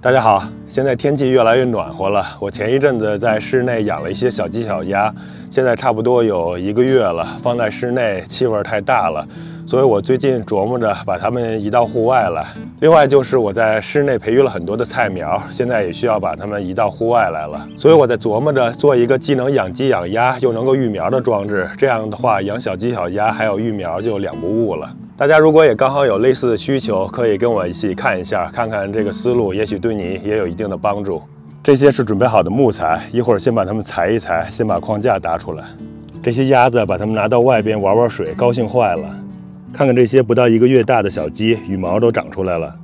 大家好，现在天气越来越暖和了。我前一阵子在室内养了一些小鸡小鸭，现在差不多有1个月了，放在室内气味太大了，所以我最近琢磨着把它们移到户外来。另外就是我在室内培育了很多的菜苗，现在也需要把它们移到户外来了。所以我在琢磨着做一个既能养鸡养鸭又能够育苗的装置，这样的话养小鸡小鸭还有育苗就两不误了。 大家如果也刚好有类似的需求，可以跟我一起看一下，看看这个思路，也许对你也有一定的帮助。这些是准备好的木材，一会儿先把它们裁一裁，先把框架搭出来。这些鸭子把它们拿到外边玩玩水，高兴坏了。看看这些不到1个月大的小鸡，羽毛都长出来了。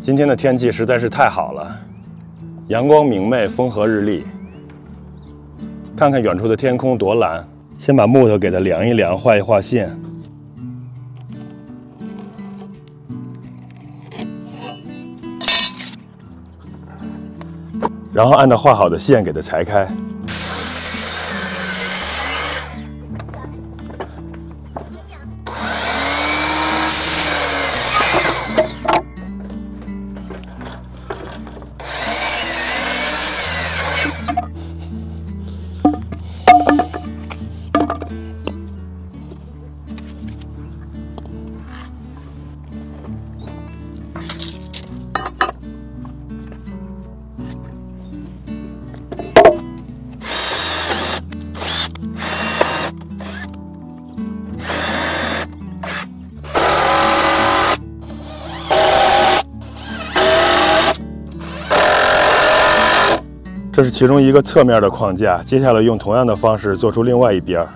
今天的天气实在是太好了，阳光明媚，风和日丽。看看远处的天空多蓝。先把木头给它量一量，画一画线。 然后按照画好的线给它裁开。这是其中一个侧面的框架，接下来用同样的方式做出另外一边。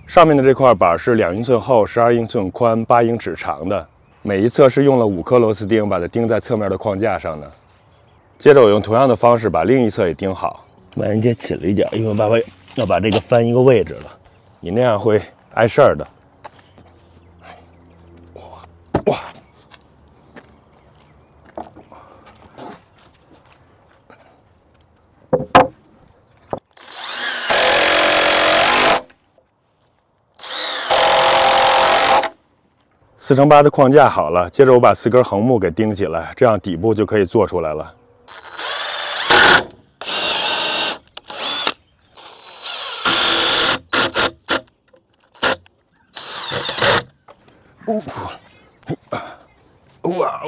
上面的这块板是2英寸厚、12英寸宽、8英尺长的，每一侧是用了5颗螺丝钉把它钉在侧面的框架上的。接着我用同样的方式把另一侧也钉好。把人家起了一脚，因为爸爸要把这个翻一个位置了，你那样会碍事儿的。哇！ 4×8的框架好了，接着我把4根横木给钉起来，这样底部就可以做出来了。哇！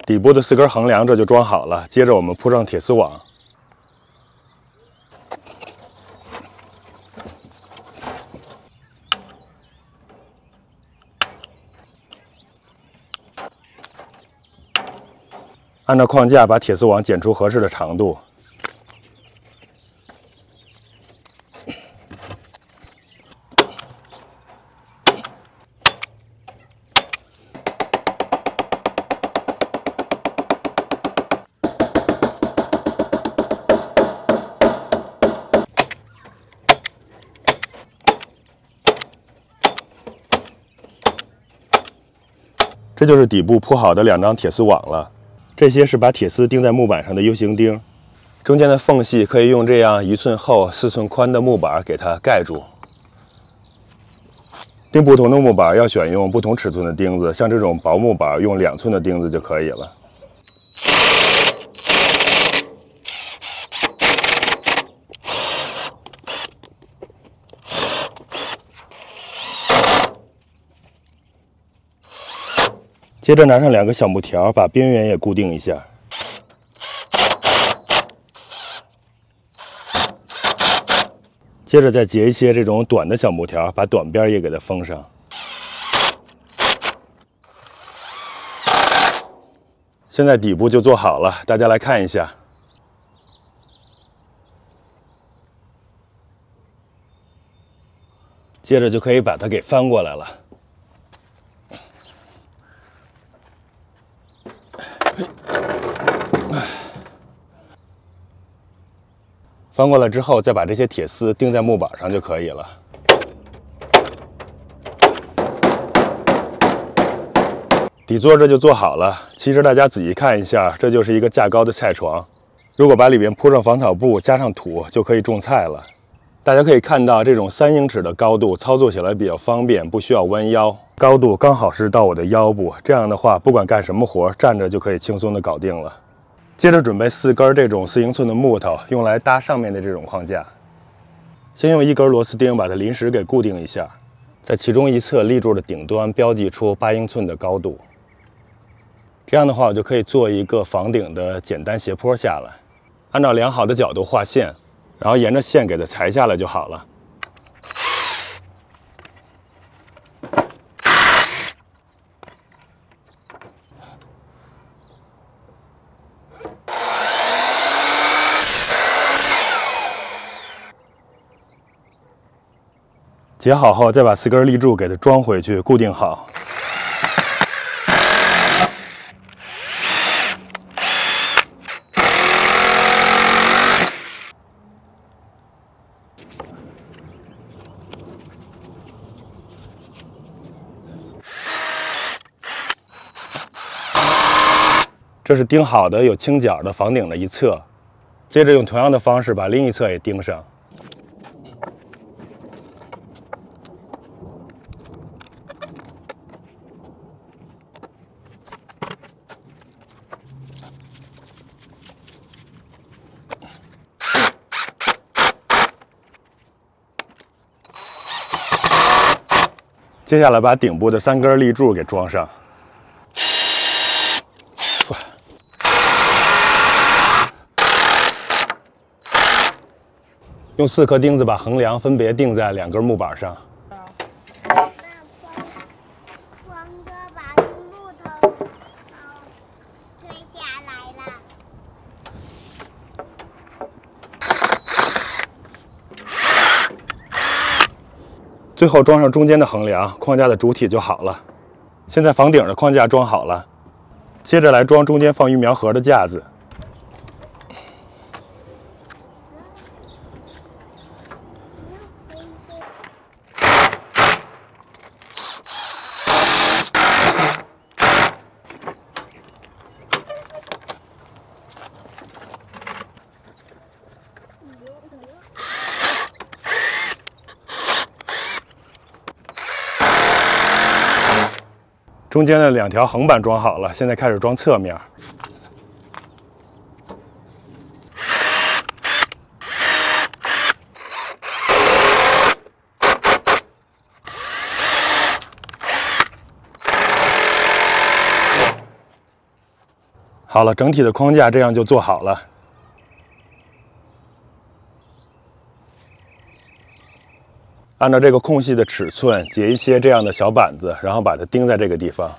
底部的4根横梁这就装好了，接着我们铺上铁丝网。按照框架把铁丝网剪出合适的长度。 这就是底部铺好的2张铁丝网了，这些是把铁丝钉在木板上的 U 型钉，中间的缝隙可以用这样1寸厚、4寸宽的木板给它盖住。钉不同的木板要选用不同尺寸的钉子，像这种薄木板用2寸的钉子就可以了。 接着拿上2个小木条，把边缘也固定一下。接着再结一些这种短的小木条，把短边也给它封上。现在底部就做好了，大家来看一下。接着就可以把它给翻过来了。翻过来之后，再把这些铁丝钉在木板上就可以了。底座这就做好了。其实大家仔细看一下，这就是一个架高的菜床。如果把里面铺上防草布，加上土，就可以种菜了。大家可以看到，这种3英尺的高度，操作起来比较方便，不需要弯腰，高度刚好是到我的腰部。这样的话，不管干什么活，站着就可以轻松的搞定了。接着准备4根这种4英寸的木头，用来搭上面的这种框架。先用1根螺丝钉把它临时给固定一下，在其中一侧立柱的顶端标记出8英寸的高度。这样的话，我就可以做一个房顶的简单斜坡下来，按照良好的角度画线，然后沿着线给它裁下来就好了。结好后，再把4根立柱给它装回去，固定好。这是钉好的有倾角的房顶的一侧，接着用同样的方式把另一侧也钉上。接下来把顶部的3根立柱给装上。用4颗钉子把横梁分别钉在2根木板上。光哥把木头推下来了。最后装上中间的横梁，框架的主体就好了。现在房顶的框架装好了，接着来装中间放育苗盒的架子。中间的2条横板装好了，现在开始装侧面。好了，整体的框架这样就做好了。按照这个空隙的尺寸，截一些这样的小板子，然后把它钉在这个地方。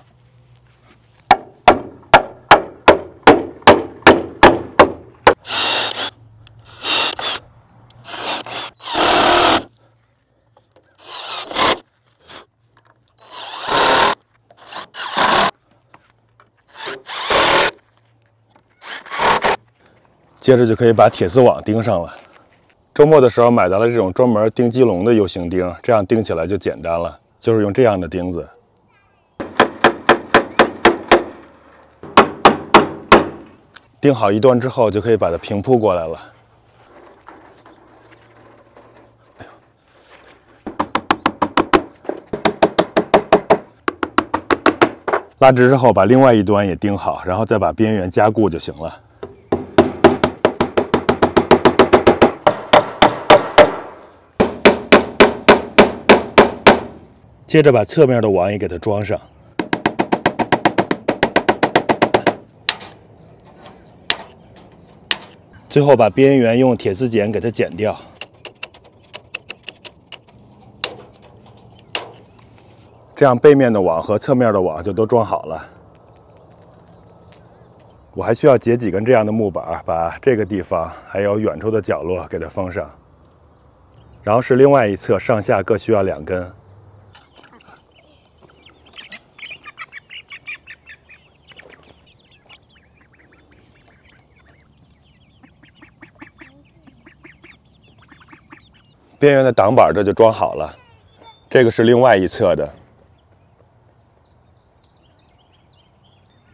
接着就可以把铁丝网钉上了。周末的时候买到了这种专门钉鸡笼的 U 型钉，这样钉起来就简单了，就是用这样的钉子。钉好一端之后，就可以把它平铺过来了。拉直之后，把另外一端也钉好，然后再把边缘加固就行了。接着把侧面的网也给它装上。最后把边缘用铁丝剪给它剪掉。这样背面的网和侧面的网就都装好了。我还需要截几根这样的木板，把这个地方还有远处的角落给它封上。然后是另外一侧，上下各需要2根。边缘的挡板这就装好了，这个是另外一侧的。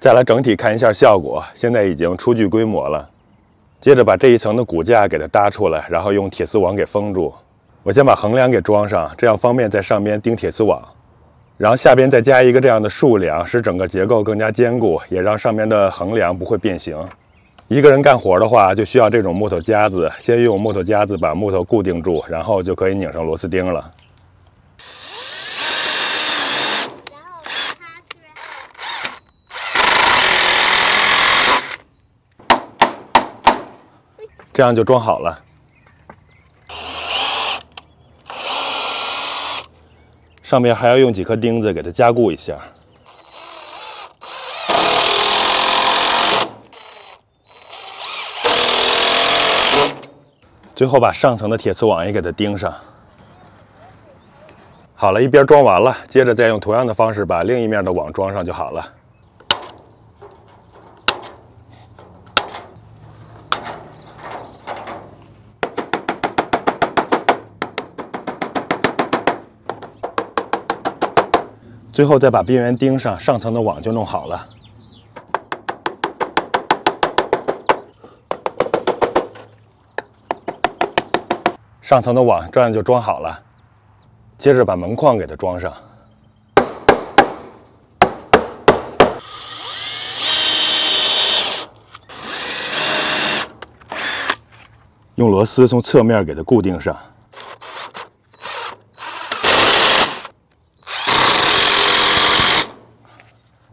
再来整体看一下效果，现在已经初具规模了。接着把这一层的骨架给它搭出来，然后用铁丝网给封住。我先把横梁给装上，这样方便在上边钉铁丝网。然后下边再加一个这样的竖梁，使整个结构更加坚固，也让上面的横梁不会变形。一个人干活的话，就需要这种木头夹子，先用木头夹子把木头固定住，然后就可以拧上螺丝钉了。这样就装好了。上面还要用几颗钉子给它加固一下。最后把上层的铁丝网也给它钉上。好了，一边装完了，接着再用同样的方式把另一面的网装上就好了。最后再把边缘钉上，上层的网就弄好了。上层的网这样就装好了。接着把门框给它装上。用螺丝从侧面给它固定上。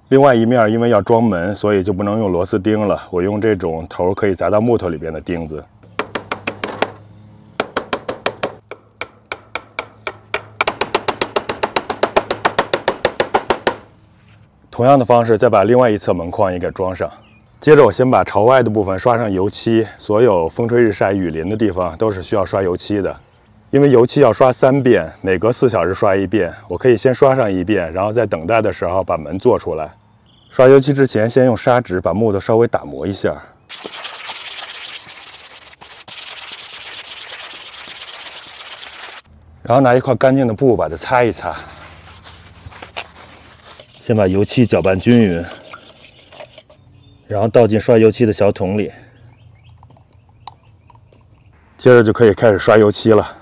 另外一面因为要装门，所以就不能用螺丝钉了，我用这种头可以砸到木头里边的钉子。同样的方式，再把另外一侧门框也给装上。接着我先把朝外的部分刷上油漆，所有风吹日晒雨淋的地方都是需要刷油漆的。因为油漆要刷3遍，每隔4小时刷1遍，我可以先刷上1遍，然后在等待的时候把门做出来。刷油漆之前，先用砂纸把木头稍微打磨一下，然后拿一块干净的布把它擦一擦。先把油漆搅拌均匀，然后倒进刷油漆的小桶里，接着就可以开始刷油漆了。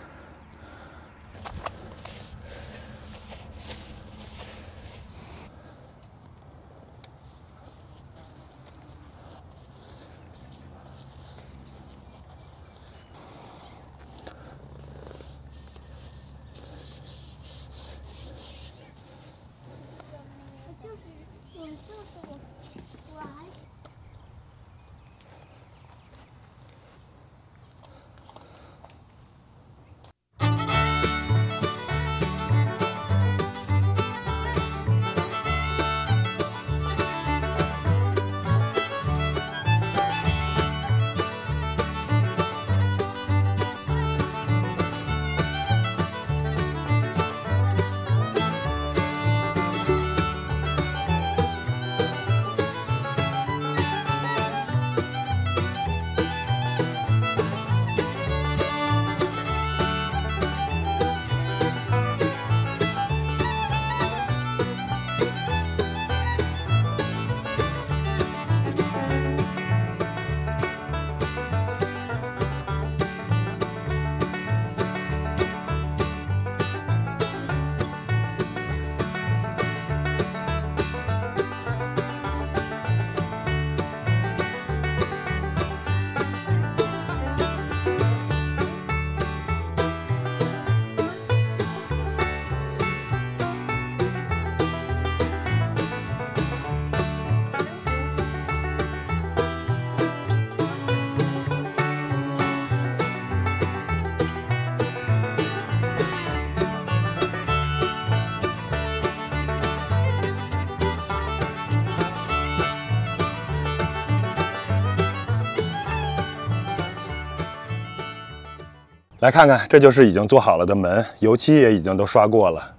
来看看，这就是已经做好了的门，油漆也已经都刷过了。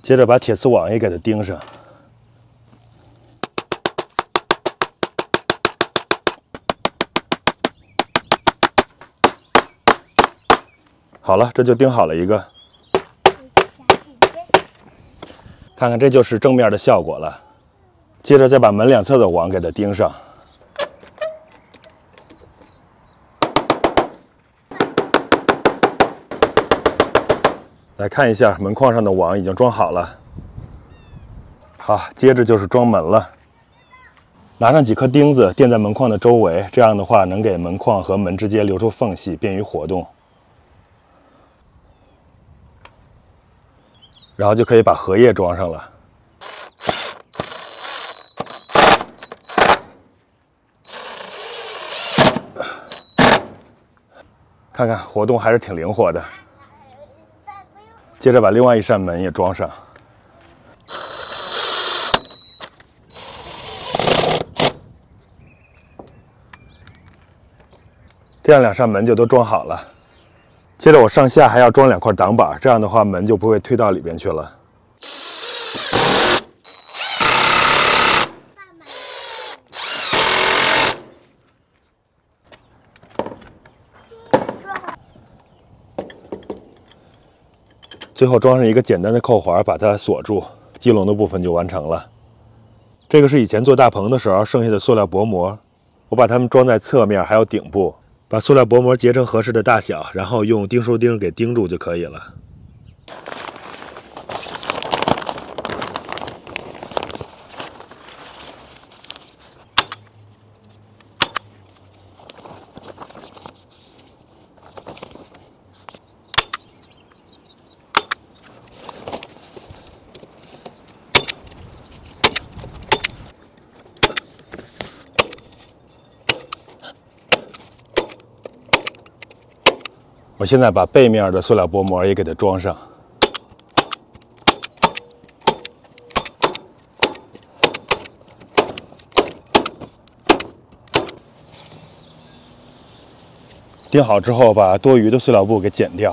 接着把铁丝网也给它钉上。好了，这就钉好了一个。看看，这就是正面的效果了。接着再把门两侧的网给它钉上。来看一下，门框上的网已经装好了。好，接着就是装门了。拿上几颗钉子垫在门框的周围，这样的话能给门框和门之间留出缝隙，便于活动。然后就可以把荷叶装上了。看看活动还是挺灵活的。接着把另外一扇门也装上。这样两扇门就都装好了。接着我上下还要装2块挡板，这样的话门就不会推到里边去了。最后装上一个简单的扣环，把它锁住，基笼的部分就完成了。这个是以前做大棚的时候剩下的塑料薄膜，我把它们装在侧面还有顶部，把塑料薄膜结成合适的大小，然后用钉书钉给钉住就可以了。我现在把背面的塑料薄膜也给它装上。钉好之后，把多余的塑料布给剪掉。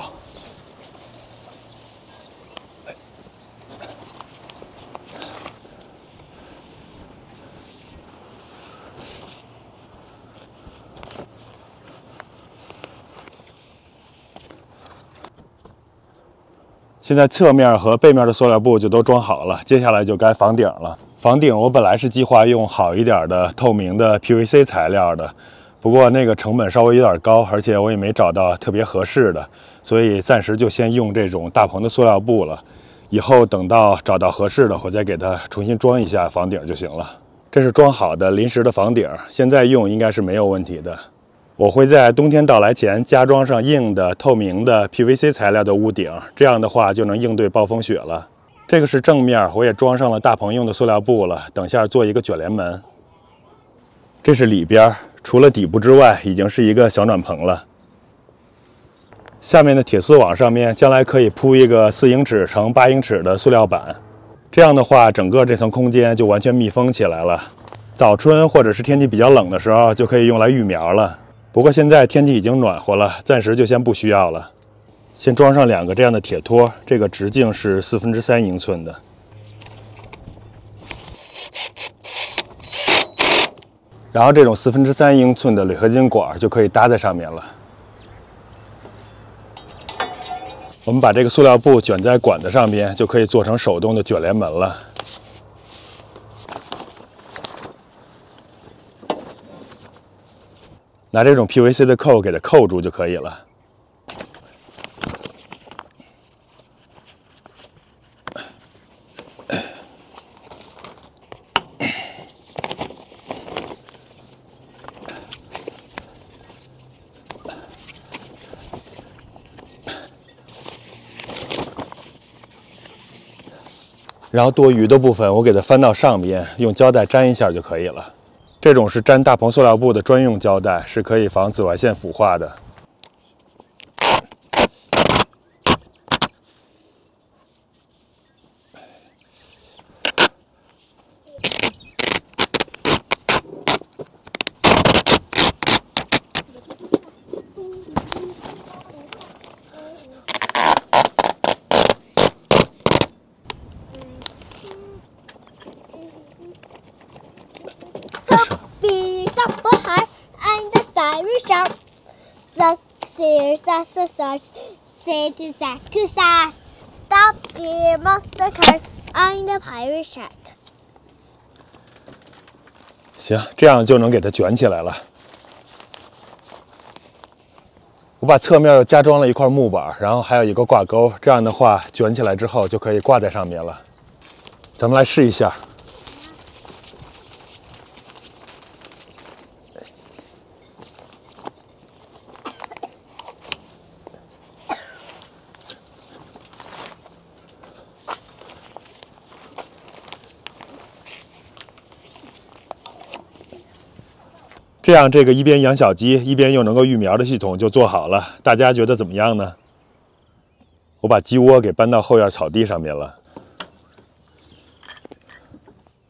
现在侧面和背面的塑料布就都装好了，接下来就该房顶了。房顶我本来是计划用好一点的透明的 PVC 材料的，不过那个成本稍微有点高，而且我也没找到特别合适的，所以暂时就先用这种大棚的塑料布了。以后等到找到合适的，我再给它重新装一下房顶就行了。这是装好的临时的房顶，现在用应该是没有问题的。我会在冬天到来前加装上硬的透明的 PVC 材料的屋顶，这样的话就能应对暴风雪了。这个是正面，我也装上了大棚用的塑料布了，等下做一个卷帘门。这是里边，除了底部之外，已经是一个小暖棚了。下面的铁丝网上面将来可以铺一个4英尺乘8英尺的塑料板，这样的话整个这层空间就完全密封起来了。早春或者是天气比较冷的时候，就可以用来育苗了。不过现在天气已经暖和了，暂时就先不需要了。先装上2个这样的铁托，这个直径是3/4英寸的。然后这种3/4英寸的铝合金管就可以搭在上面了。我们把这个塑料布卷在管子上边，就可以做成手动的卷帘门了。拿这种 PVC 的扣给它扣住就可以了。然后多余的部分我给它翻到上边，用胶带粘一下就可以了。这种是粘大棚塑料布的专用胶带，是可以防紫外线腐化的。Irish shark. Say to Sass. Stop here, monster cars. I'm the pirate shark. 行，这样就能给它卷起来了。我把侧面又加装了一块木板，然后还有一个挂钩，这样的话卷起来之后就可以挂在上面了。咱们来试一下。这样，这个一边养小鸡，一边又能够育苗的系统就做好了。大家觉得怎么样呢？我把鸡窝给搬到后院草地上面了。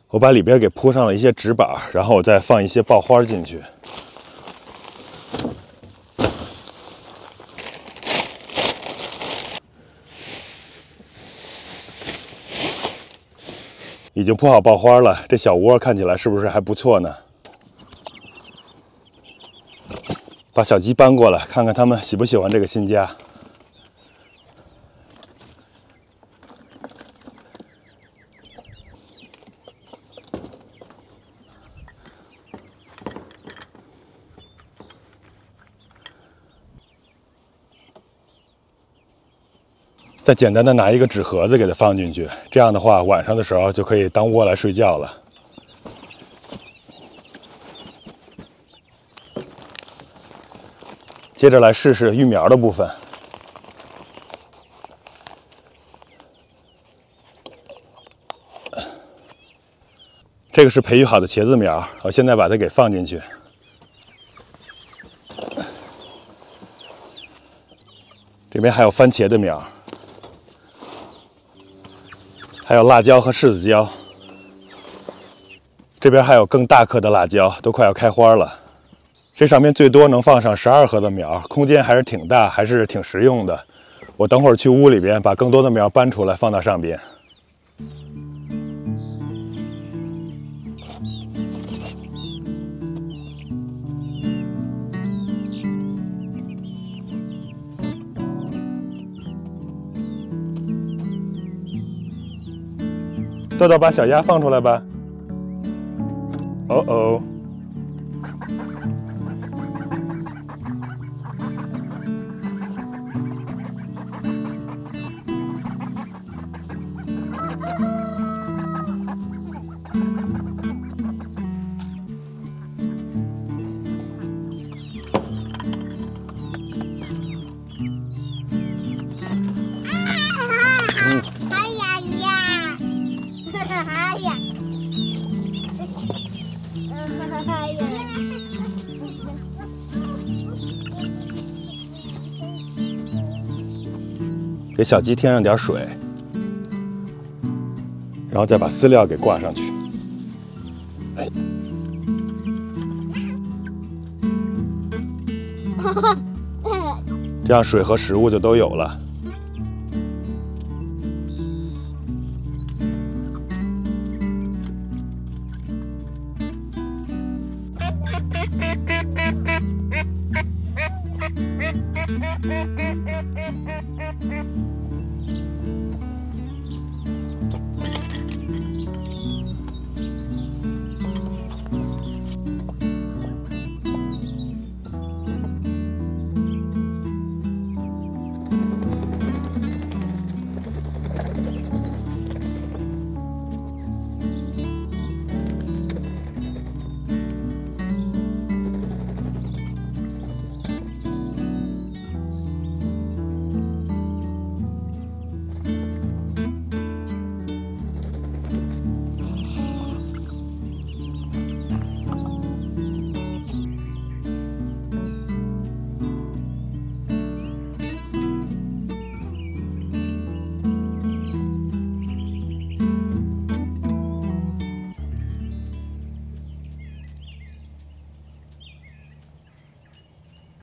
我把里边给铺上了一些纸板，然后我再放一些爆花进去。已经铺好爆花了，这小窝看起来是不是还不错呢？把小鸡搬过来，看看它们喜不喜欢这个新家。再简单的拿一个纸盒子给它放进去，这样的话晚上的时候就可以当窝来睡觉了。接着来试试育苗的部分。这个是培育好的茄子苗，我现在把它给放进去。这边还有番茄的苗，还有辣椒和柿子椒。这边还有更大颗的辣椒，都快要开花了。这上面最多能放上12盒的苗，空间还是挺大，还是挺实用的。我等会儿去屋里边把更多的苗搬出来放到上边。豆豆，把小鸭放出来吧。哦哦。给小鸡添上点水，然后再把饲料给挂上去。哎，这样水和食物就都有了。